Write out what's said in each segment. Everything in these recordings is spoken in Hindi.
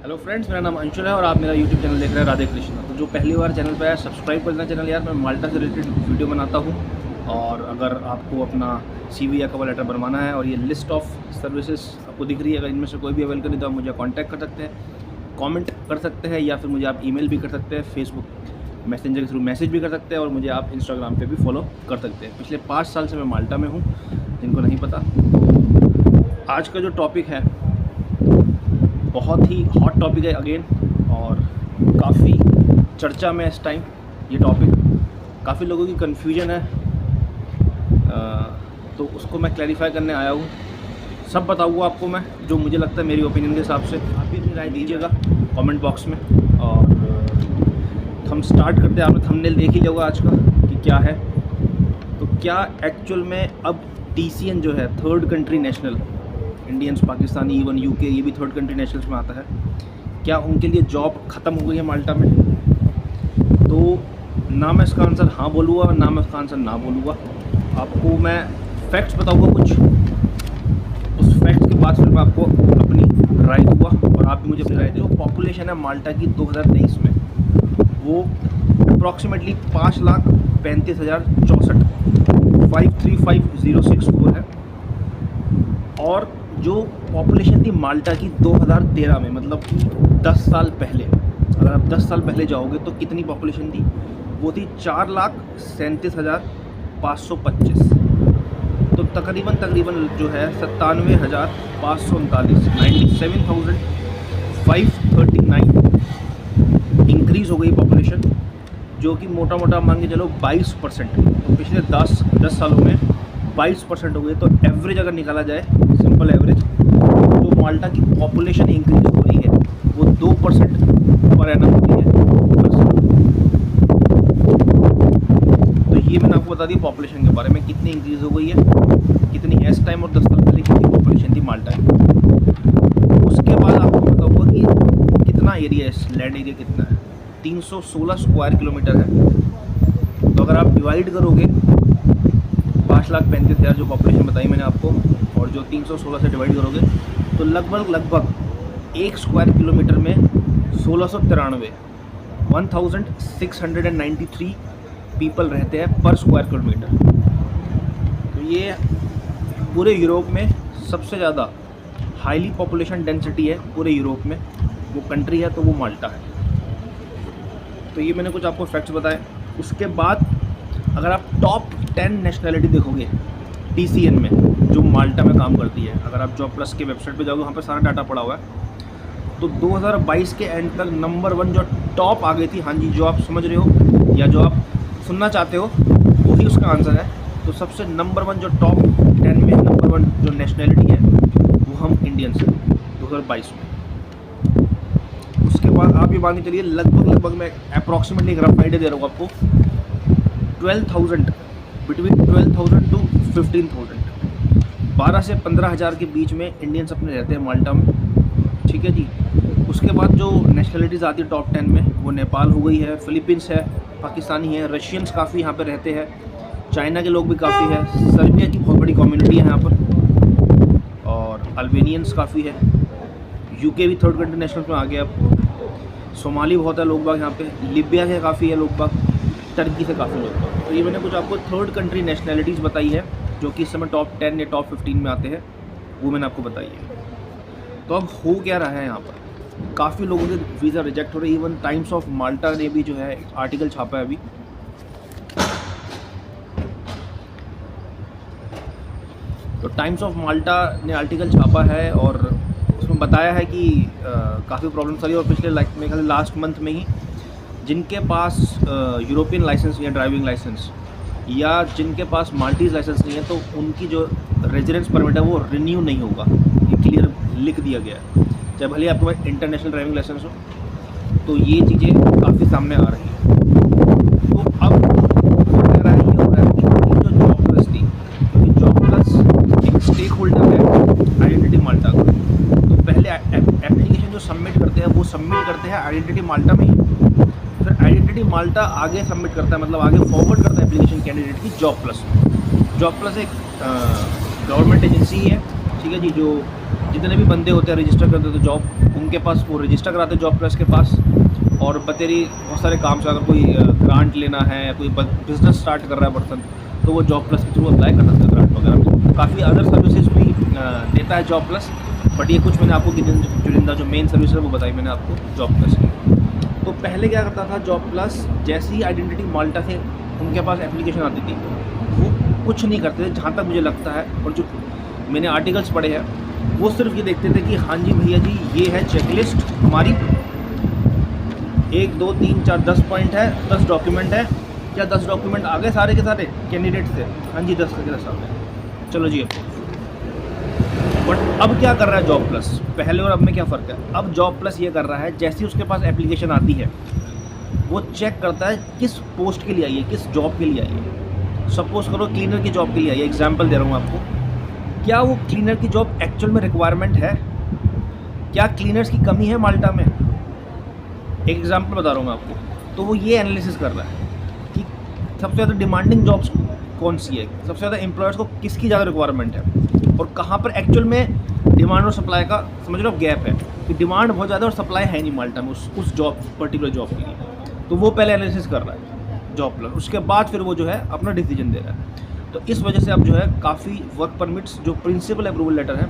हेलो फ्रेंड्स, मेरा नाम अंशुल है और आप मेरा यूट्यूब चैनल देख रहे हैं राधे कृष्ण। तो जो पहली बार चैनल पर आया सब्सक्राइब कर देना चैनल यार। मैं माल्टा से रिलेटेड वीडियो बनाता हूँ और अगर आपको अपना सीवी या कवर लेटर बनवाना है और ये लिस्ट ऑफ सर्विसेज आपको दिख रही है, अगर इनमें से कोई भी अवेल करें तो आप मुझे कांटेक्ट कर सकते हैं, कमेंट कर सकते हैं या फिर मुझे आप ईमेल भी कर सकते हैं, फेसबुक मैसेंजर के थ्रू मैसेज भी कर सकते हैं और मुझे आप इंस्टाग्राम पे भी फॉलो कर सकते हैं। पिछले 5 साल से मैं माल्टा में हूँ, जिनको नहीं पता। तो आज का जो टॉपिक है बहुत ही हॉट टॉपिक है अगेन, और काफ़ी चर्चा में इस टाइम ये टॉपिक। काफ़ी लोगों की कन्फ्यूजन है, तो उसको मैं क्लैरिफाई करने आया हूँ। सब बताऊँगा आपको मैं, जो मुझे लगता है मेरी ओपिनियन के हिसाब से। आप भी अपनी राय दीजिएगा कमेंट बॉक्स में। और हम स्टार्ट करते हैं। आपने थंबनेल देख ही लिया आज का कि क्या है। तो क्या एक्चुअल में अब TCN जो है, third country national, Indians, Pakistani, even UK, ये भी थर्ड कंट्री नेशनल्स में आता है, क्या उनके लिए जॉब ख़त्म हो गई है माल्टा में? तो ना मैं इसका आंसर हाँ बोलूँगा, ना मैं इसका आंसर ना बोलूँगा। आपको मैं फैक्ट्स बताऊँगा कुछ, उस फैक्ट्स के बाद फिर मैं आपको अपनी राय दूँगा और आप भी मुझे अपनी राय दो। जो पॉपुलेशन है माल्टा की 2023 में, वो अप्रॉक्सीमेटली 5,35,064 535,064 है। और जो पॉपुलेशन थी माल्टा की 2013 में, मतलब कि 10 साल पहले, अगर आप 10 साल पहले जाओगे तो कितनी पॉपुलेशन थी? वो थी 4,37,525। तो तकरीबन जो है 97,539 97,539 इंक्रीज़ हो गई पॉपुलेशन, जो कि मोटा मोटा मान के चलो 22%। तो पिछले 10 सालों में 22% हो गई। तो एवरेज अगर निकाला जाए, सिंपल एवरेज, तो माल्टा की पॉपुलेशन इंक्रीज हो रही है वो 2% पर एनम होती है। तो ये मैंने आपको बता दी पॉपुलेशन के बारे में, कितनी इंक्रीज हो गई है, कितनी है इस टाइम, और 10 साल पहले कितनी पॉपुलेशन थी माल्टा की। उसके बाद आपको बताऊँगा कि कितना एरिया है, लैंड एरिया कितना है। 316 स्क्वायर किलोमीटर है। तो अगर आप डिवाइड करोगे 5,35,000 जो पॉपुलेशन बताई मैंने आपको, और जो 316 से डिवाइड करोगे तो लगभग 1 स्क्वायर किलोमीटर में 1693 1693 पीपल रहते हैं पर स्क्वायर किलोमीटर। तो ये पूरे यूरोप में सबसे ज़्यादा हाईली पॉपुलेशन डेंसिटी है पूरे यूरोप में। वो कंट्री है तो वो माल्टा है। तो ये मैंने कुछ आपको फैक्ट्स बताए। उसके बाद अगर आप टॉप 10 नेशनैलिटी देखोगे TCN में, जो माल्टा में काम करती है, अगर आप जॉब प्लस के वेबसाइट पे जाओगे, वहाँ पे सारा डाटा पड़ा हुआ है। तो 2022 के एंड तक नंबर 1 जो टॉप आ गई थी, हाँ जी, जो आप समझ रहे हो या जो आप सुनना चाहते हो वही उसका आंसर है। तो सबसे नंबर 1 जो टॉप 10 में नंबर 1 जो नेशनैलिटी है वो हम इंडियंस हैं 2022 में। उसके बाद आप ये मान के चलिए लगभग मैं अप्रॉक्सीमेटली एक रफ आइडिया दे रहा हूँ आपको, 12,000 बिटवीन 12,000 टू 15,000, 12 से 15,000 के बीच में इंडियंस अपने रहते हैं माल्टा में। ठीक है जी। उसके बाद जो नेशनलिटीज़ आती है टॉप 10 में, वो नेपाल हो गई है, फिलीपींस है, पाकिस्तानी है, रशियंस काफ़ी यहाँ पे रहते हैं, चाइना के लोग भी काफ़ी है, सर्बिया की बहुत बड़ी कम्युनिटी है यहाँ पर, और अल्बेनियंस काफ़ी है। यूके भी थर्ड कंट्री नेशनल में आ गया अब। सोमाली बहुत है लोग बाग यहाँ पे, लीबिया के काफ़ी है लोग बाग, टर्की से काफ़ी लोग बाग। तो ये मैंने कुछ आपको थर्ड कंट्री नेशनैलिटीज़ बताई है जो कि इस समय टॉप 10 या टॉप 15 में आते हैं, वो मैंने आपको बताई है। तो अब हो क्या रहा है यहाँ पर? काफ़ी लोगों के वीज़ा रिजेक्ट हो रहे हैं। इवन टाइम्स ऑफ माल्टा ने भी जो है आर्टिकल छापा है अभी। तो टाइम्स ऑफ माल्टा ने आर्टिकल छापा है और उसमें बताया है कि काफ़ी प्रॉब्लम्स आ रही है। और पिछले मेरे ख्याल लास्ट मंथ में ही जिनके पास यूरोपियन लाइसेंस या ड्राइविंग लाइसेंस, या जिनके पास माल्टीज़ लाइसेंस नहीं है, तो उनकी जो रेजिडेंस परमिट है वो रिन्यू नहीं होगा। ये क्लियर लिख दिया गया है, चाहे भले आपके पास इंटरनेशनल ड्राइविंग लाइसेंस हो। तो ये चीज़ें काफ़ी सामने आ रही हैं। तो अब हो रहा है कि जो जॉब प्लस थी, क्योंकि जॉब प्लस एक स्टेक होल्डर है आइडेंटिटी माल्टा का। तो पहले एप्लीकेशन जो सबमिट करते हैं वो सबमिट करते हैं आइडेंटिटी माल्टा में ही, फिर आइडेंटिटी माल्टा आगे सबमिट करता है, मतलब आगे फॉरवर्ड करता है एप्लीकेशन कैंडिडेट की जॉब प्लस। जॉब प्लस एक गवर्नमेंट एजेंसी है, ठीक है जी, जो जितने भी बंदे होते हैं रजिस्टर करते तो जॉब उनके पास वो रजिस्टर कराते जॉब प्लस के पास। और बतेरी बहुत सारे काम से अगर कोई ग्रांट लेना है या कोई बिजनेस स्टार्ट कर रहा है पर्सन तो वो जॉब प्लस के थ्रू अप्लाई कर सकते हैं ग्रांट वगैरह। काफ़ी अदर सर्विसेज भी देता है जॉब प्लस, बट ये कुछ मैंने आपको चुनिंदा जो मेन सर्विस है वो बताई मैंने आपको जॉब प्लस की। तो पहले क्या करता था जॉब प्लस, जैसी आइडेंटिटी माल्टा से उनके पास एप्लीकेशन आती थी वो कुछ नहीं करते थे जहाँ तक मुझे लगता है, और जो मैंने आर्टिकल्स पढ़े हैं वो सिर्फ ये देखते थे कि हाँ जी भैया जी ये है चेकलिस्ट हमारी, 1 2 3 4 10 पॉइंट है, 10 डॉक्यूमेंट है। क्या 10 डॉक्यूमेंट आ गए सारे के सारे कैंडिडेट से? हाँ जी 10 के 10 आ गए, चलो जी। बट अब क्या कर रहा है जॉब प्लस, पहले और अब में क्या फ़र्क है? अब जॉब प्लस ये कर रहा है जैसी उसके पास एप्लीकेशन आती है वो चेक करता है किस पोस्ट के लिए आई है, किस जॉब के लिए आई है। सपोज़ करो क्लीनर की जॉब के लिए आई है, एग्जाम्पल दे रहा हूँ आपको। क्या वो क्लीनर की जॉब एक्चुअल में रिक्वायरमेंट है? क्या क्लीनर्स की कमी है माल्टा में? एक एग्जाम्पल बता रहा हूँ मैं आपको। तो वो ये एनालिसिस कर रहा है कि सबसे ज़्यादा डिमांडिंग जॉब्स कौन सी है, सबसे ज़्यादा एम्प्लॉयर्स को किसकी ज़्यादा रिक्वायरमेंट है, और कहाँ पर एक्चुअल में डिमांड और सप्लाई का समझ लो गैप है कि डिमांड बहुत ज़्यादा और सप्लाई है नहीं माल्टा में उस जॉब पर्टिकुलर जॉब के लिए। तो वो पहले एनालिसिस कर रहा है जॉब प्लस, उसके बाद फिर वो जो है अपना डिसीजन दे रहा है। तो इस वजह से अब जो है काफ़ी वर्क परमिट्स जो प्रिंसिपल अप्रूवल लेटर है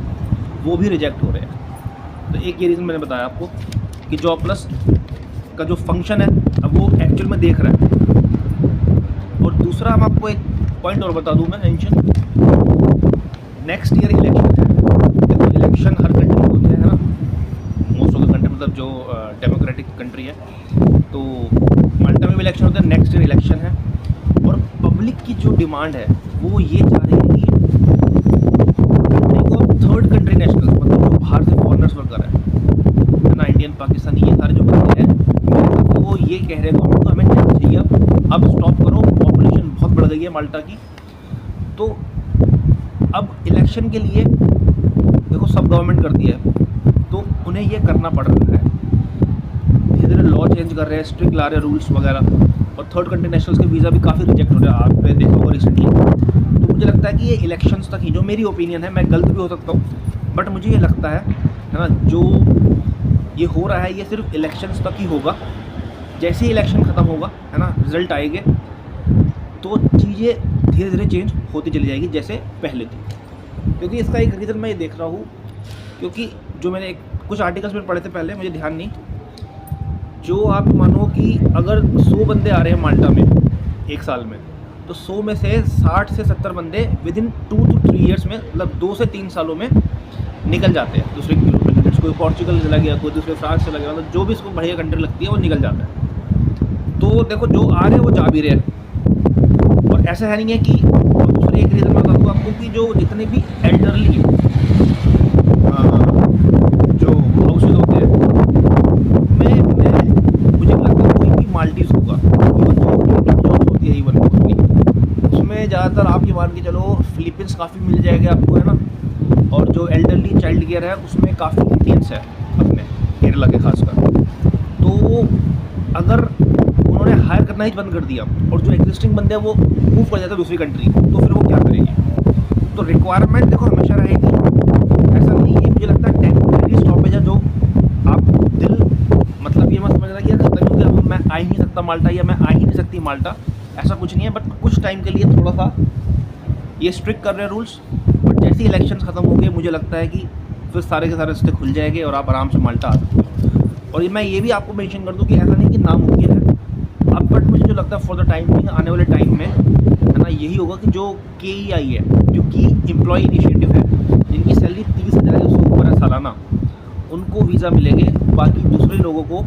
वो भी रिजेक्ट हो रहे हैं। तो एक ये रीज़न मैंने बताया आपको कि जॉब प्लस का जो फंक्शन है अब वो एक्चुअल में देख रहा है। और दूसरा हम आपको एक पॉइंट और बता दूं मैं, मेंशन नेक्स्ट ईयर इलेक्शन है। देखो इलेक्शन हर कंट्री में होते हैं ना, मोस्ट ऑफ द कंट्री, मतलब जो डेमोक्रेटिक कंट्री है, तो माल्टा में भी इलेक्शन होते हैं, नेक्स्ट ईयर इलेक्शन है। और पब्लिक की जो डिमांड है वो ये चाह रही है कि कंट्री को थर्ड कंट्री नेशनल, मतलब जो बाहर से फॉरनर्स वर्कर है ना, इंडियन पाकिस्तानी ये सारे जो बंदे हैं, तो वो ये कह रहे हैं गवर्नमेंट को हमें नहीं चाहिए, अब स्टॉप करो, पॉपुलेशन बहुत बढ़ गई है माल्टा की। तो अब इलेक्शन के लिए देखो सब गवर्नमेंट करती है तो उन्हें ये करना पड़ रहा है, धीरे धीरे लॉ चेंज कर रहे हैं, स्ट्रिक्ट ला रहे हैं रूल्स वगैरह, और थर्ड कंट्री नेशनल्स के वीज़ा भी काफ़ी रिजेक्ट हो रहे हैं, आपने देखा होगा रिसेंटली। तो मुझे लगता है कि ये इलेक्शंस तक ही, जो मेरी ओपिनियन है, मैं गलत भी हो सकता हूँ, बट मुझे ये लगता है ना, जो ये हो रहा है ये सिर्फ इलेक्शंस तक ही होगा। जैसे ही इलेक्शन ख़त्म होगा है ना, रिजल्ट आएंगे तो चीज़ें धीरे धीरे चेंज होती चली जाएगी जैसे पहले थी। क्योंकि इसका एक रीज़न मैं ये देख रहा हूँ, क्योंकि जो मैंने कुछ आर्टिकल्स में पढ़े थे पहले, मुझे ध्यान नहीं, जो आप मानो कि अगर 100 बंदे आ रहे हैं माल्टा में एक साल में, तो 100 में से 60 से 70 बंदे विद इन 2 to 3 ईयर्स में, मतलब 2 से 3 सालों में निकल जाते हैं दूसरे यूरोपियन कंट्रीज। कोई पोर्चुगल चला गया, कोई दूसरे फ्रांस चला गया, मतलब जो भी इसको बढ़िया कंट्री लगती है वो निकल जाता है। तो देखो जो आ रहे हैं वो जा भी रहे हैं, और ऐसा है नहीं है कि, और दूसरी एक रीज़न मैं बता दूँ आपको कि जो जितने भी एल्डरली जो हाउसेज होते हैं मुझे लगता है कोई भी माल्टीज होगा, इवन जॉब्स होती है इवन मोस्टली, उसमें ज़्यादातर आप ये मान के चलो फिलीपींस काफ़ी मिल जाएगा आपको, है ना। और जो एल्डरली चाइल्ड केयर है उसमें काफ़ी इंडियंस है अपने केरला के खासकर। तो अगर उन्होंने हायर करना ही बंद कर दिया और जो एग्जिस्टिंग बंदे हैं वो मूव कर जाते हैं दूसरी कंट्री, तो फिर वो क्या करेंगे? तो रिक्वायरमेंट देखो हमेशा रहेगी, ऐसा नहीं है। मुझे लगता है टेम्परेरी स्टॉपेज है जो आप दिल, मतलब ये मत समझना कि खत्म हो गया, अब मैं आ ही नहीं सकता माल्टा या मैं आ ही नहीं सकती माल्टा, ऐसा कुछ नहीं है। बट कुछ टाइम के लिए थोड़ा सा ये स्ट्रिक्ट कर रहे हैं रूल्स, बट जैसे ही इलेक्शन ख़त्म हो गए मुझे लगता है कि फिर सारे के सारे रास्ते खुल जाएंगे और आप आराम से माल्टा आ सकते हो। और मैं ये भी आपको मेंशन कर दूं कि ऐसा नहीं कि नामुमकिन है अब, बट मुझे जो लगता है फॉर द टाइम बिंग आने वाले टाइम में है ना, यही होगा कि जो KEI है, जो की एम्प्लॉय इनिशिएटिव है, जिनकी सैलरी 30,000 से ऊपर है सालाना, उनको वीज़ा मिलेंगे। बाकी दूसरे लोगों को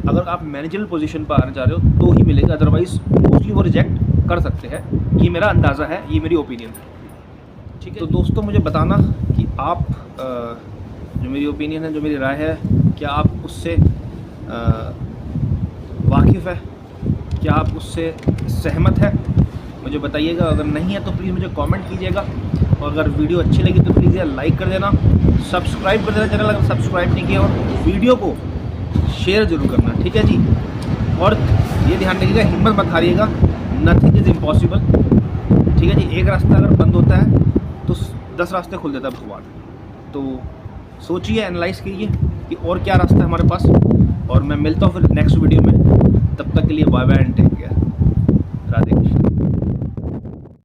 अगर आप मैनेजरल पोजीशन पर आना चाह रहे हो तो ही मिलेगा, अदरवाइज़ मोस्टली वो रिजेक्ट कर सकते हैं। ये मेरा अंदाज़ा है, ये मेरी ओपिनियन है, ठीक है। तो दोस्तों मुझे बताना कि आप जो मेरी ओपिनियन है, जो मेरी राय है, क्या आप उससे वाकिफ़ है, क्या आप उससे सहमत है, मुझे बताइएगा। अगर नहीं है तो प्लीज़ मुझे कमेंट कीजिएगा, और अगर वीडियो अच्छी लगी तो प्लीज़ यार लाइक कर देना, सब्सक्राइब कर देना चैनल अगर सब्सक्राइब नहीं किया, और वीडियो को शेयर ज़रूर करना, ठीक है जी। और ये ध्यान रखिएगा, हिम्मत मत हारिएगा, नथिंग इज़ इम्पॉसिबल, ठीक है जी। एक रास्ता अगर बंद होता है तो 10 रास्ते खुल देता है भगवान। तो सोचिए, एनालाइज कीजिए कि और क्या रास्ता है हमारे पास। और मैं मिलता हूँ फिर नेक्स्ट वीडियो में। तब तक के लिए बाय बाय एंड टेक।